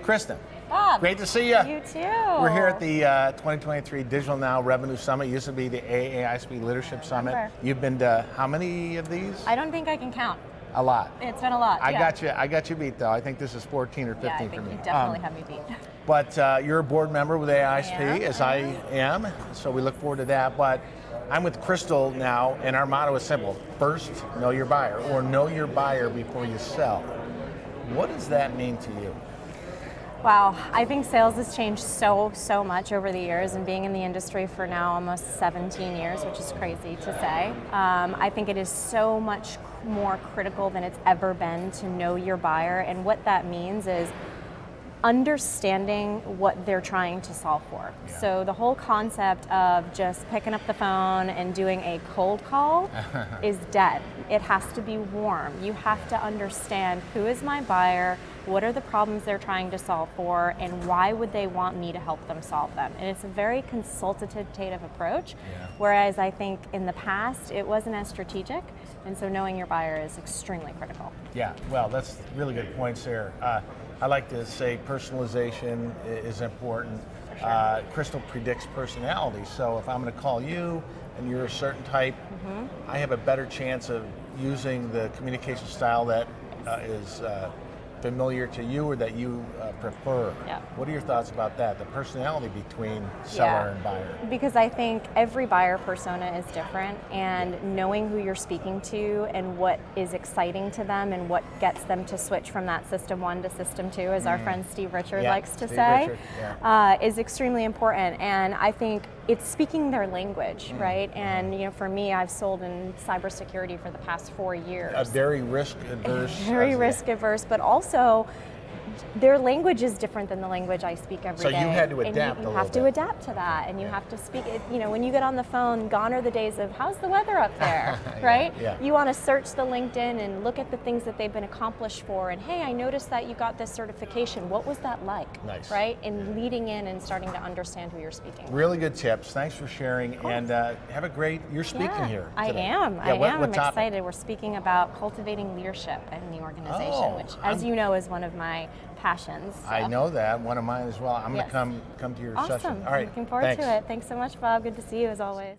Kristen, Bob, great to see you. You too. We're here at the 2023 Digital Now Revenue Summit. It used to be the aa-isp Leadership Summit. You've been to how many of these? I don't think I can count. A lot. It's been a lot. I got you beat though. I think this is 14 or 15 yeah, I for think me. you definitely have me beat. But you're a board member with aa-isp, as I am, so we look forward to that. But I'm with Crystal now, and our motto is simple: first, know your buyer, or know your buyer before you sell. What does that mean to you? Wow, I think sales has changed so much over the years, and being in the industry for now almost 17 years, which is crazy to say. I think it is so much more critical than it's ever been to know your buyer, and what that means is understanding what they're trying to solve for. Yeah. So the whole concept of just picking up the phone and doing a cold call is dead. It has to be warm. You have to understand who is my buyer, what are the problems they're trying to solve for, and why would they want me to help them solve them. And it's a very consultative approach, whereas I think in the past it wasn't as strategic, and so knowing your buyer is extremely critical. Yeah, well, that's really good points there. I like to say personalization is important. Sure. Crystal predicts personality, so if I'm going to call you and you're a certain type, I have a better chance of using the communication style that is familiar to you or that you prefer. Yeah. What are your thoughts about that, the personality between seller and buyer? Because I think every buyer persona is different, and knowing who you're speaking to and what is exciting to them and what gets them to switch from that system 1 to system 2, as our friend Steve Richard likes to say, is extremely important. And I think it's speaking their language, right? And you know, for me, I've sold in cybersecurity for the past 4 years. A very risk adverse. Very risk adverse, but also their language is different than the language I speak every day. So you had to adapt and you have to adapt to that, and you have to speak it. You know, when you get on the phone, gone are the days of how's the weather up there, right? You want to search the LinkedIn and look at the things that they've been accomplished for, and hey, I noticed that you got this certification. What was that like? Nice. Right? And leading in and starting to understand who you're speaking with. Really good tips. Thanks for sharing, and have a great. You're speaking here today. I am. What I'm topic? Excited. We're speaking about cultivating leadership in the organization, which, as you know, is one of my passions. So. I know that, one of mine as well. I'm going to come to your session. All right, looking forward to it. Thanks so much, Bob. Good to see you as always.